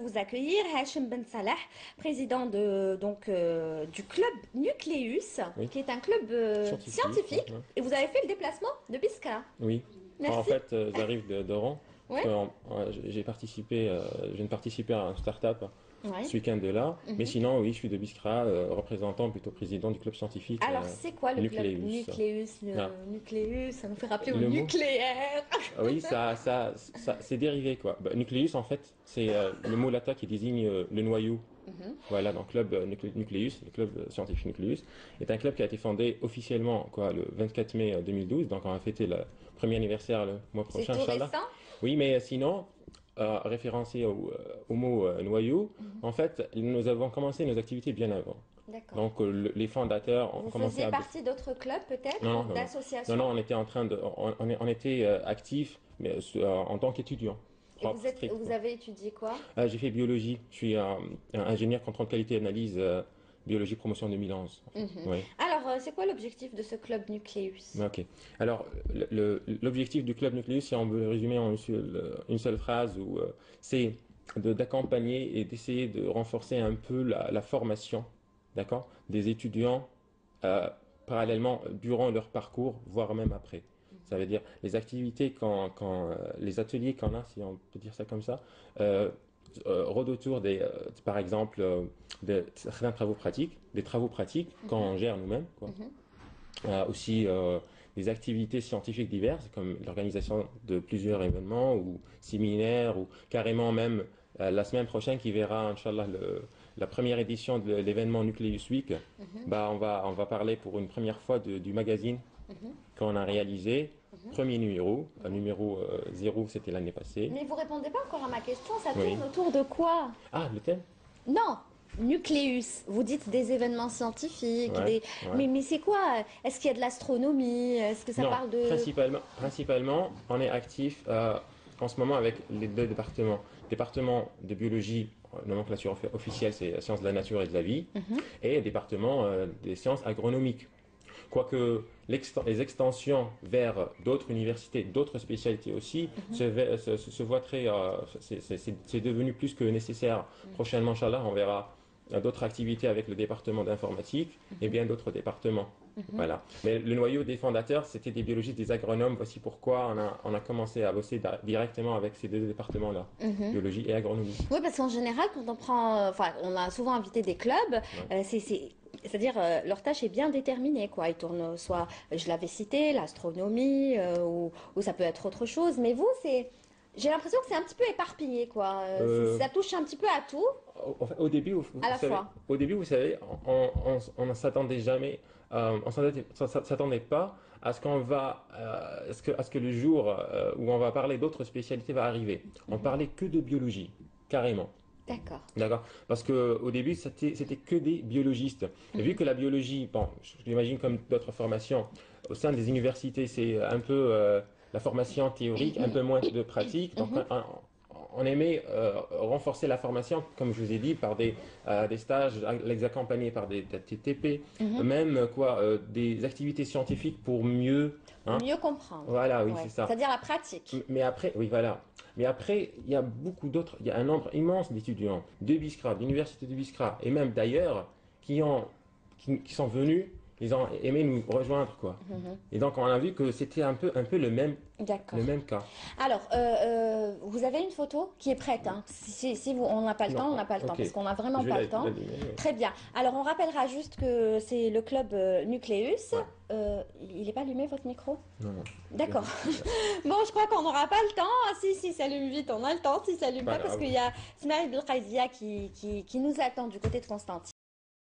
vous accueillir Hachem Ben Salah, président du club Nucleus, Oui. qui est un club scientifique. Ouais. Et vous avez fait le déplacement de Biskra. Oui. Merci. En fait, j'arrive d'Oran. Ouais. J'ai participé, je viens de participer à un start-up Ouais. ce week-end de là. Mhm. Mais sinon, oui, je suis de Biskra, représentant, plutôt président du club scientifique. Alors, c'est quoi le club Nucleus. Nucleus? Ah. Nucleus, ça nous fait rappeler au Le mot. nucléaire. Ah oui, c'est dérivé quoi. Bah, nucléus en fait, c'est le mot latin qui désigne le noyau. Mhm. Voilà, donc club Nucleus, le club scientifique Nucleus, est un club qui a été fondé officiellement quoi le 24 mai 2012. Donc on va fêter le premier anniversaire le mois C'est prochain, tout Inch'Allah. récent? Oui, mais sinon, référencé au mot noyau, en fait, nous avons commencé nos activités bien avant. D'accord. Donc les fondateurs ont Vous commencé faisiez à partie d'autres clubs peut-être? Non, non, non. D'associations? Non, on était en train de, on était actifs, mais en tant qu'étudiant. Et vous avez étudié quoi? J'ai fait biologie. Je suis ingénieur contrôle qualité et analyse biologie promotion 2011. En fait. Oui. Alors, c'est quoi l'objectif de ce club Nucleus? Ok. Alors, l'objectif du club Nucleus, si on veut le résumer en une seule phrase, c'est d'accompagner et d'essayer de renforcer un peu la formation, d'accord, des étudiants parallèlement durant leur parcours, voire même après. Ça veut dire les activités les ateliers qu'on a, si on peut dire ça comme ça, rôdent autour par exemple, de certains travaux pratiques, des travaux pratiques qu'on gère nous-mêmes, quoi. Aussi des activités scientifiques diverses, comme l'organisation de plusieurs événements ou séminaires, ou carrément même la semaine prochaine qui verra, Inch'Allah, la première édition de l'événement Nucleus Week. Bah, on va parler pour une première fois du magazine qu'on a réalisé. Premier numéro, numéro 0, c'était l'année passée. Mais vous répondez pas encore à ma question, ça Oui. tourne autour de quoi? Ah, le thème? Non, Nucleus, vous dites des événements scientifiques, Ouais, ouais. mais c'est quoi? Est-ce qu'il y a de l'astronomie? Est-ce que ça Non, parle de... principalement, on est actif en ce moment avec les deux départements. Département de biologie, nomenclature officielle, c'est sciences de la nature et de la vie, et département des sciences agronomiques. Quoique les extensions vers d'autres universités, d'autres spécialités aussi, se voient très... c'est devenu plus que nécessaire. Prochainement, Inch'Allah, on verra d'autres activités avec le département d'informatique et bien d'autres départements. Voilà. Mais le noyau des fondateurs, c'était des biologistes, des agronomes. Voici pourquoi on a commencé à bosser directement avec ces deux départements-là, biologie et agronomie. Oui, parce qu'en général, quand on prend... Enfin, on a souvent invité des clubs, c'est-à-dire leur tâche est bien déterminée, quoi. Ils tournent soit, je l'avais cité, l'astronomie, ou ça peut être autre chose. Mais vous, j'ai l'impression que c'est un petit peu éparpillé, quoi. Ça touche un petit peu à tout. Au début, au début, vous savez, on ne s'attendait jamais, on s'attendait pas à ce qu'on va, à ce que le jour où on va parler d'autres spécialités va arriver. On parlait que de biologie, carrément. D'accord. D'accord. Parce que au début, c'était que des biologistes. Et vu que la biologie, bon, je l'imagine comme d'autres formations, au sein des universités, c'est un peu la formation théorique, un peu moins de pratique. Donc, on aimait renforcer la formation, comme je vous ai dit, par des stages, les accompagner par des TTP, même des activités scientifiques pour mieux... Mieux comprendre. Voilà, oui, c'est ça. C'est-à-dire la pratique. Mais après, oui, voilà. Mais après, il y a beaucoup d'autres, il y a un nombre immense d'étudiants de Biskra, de l'université de Biskra, et même d'ailleurs, qui sont venus, ils ont aimé nous rejoindre, quoi. Et donc, on a vu que c'était un peu le même cas. Alors, vous avez une photo qui est prête, hein. Si on n'a pas le temps, on n'a pas le temps, parce qu'on n'a vraiment pas le temps. Très bien. Alors, on rappellera juste que c'est le club Nucleus. Ouais. Il n'est pas allumé, votre micro? Non, non. D'accord. Bon, je crois qu'on n'aura pas le temps. Ah, si s'allume vite, on a le temps. Si s'allume pas, parce qu'il y a Smaïl Belkhaïzia qui nous attend du côté de Constantine.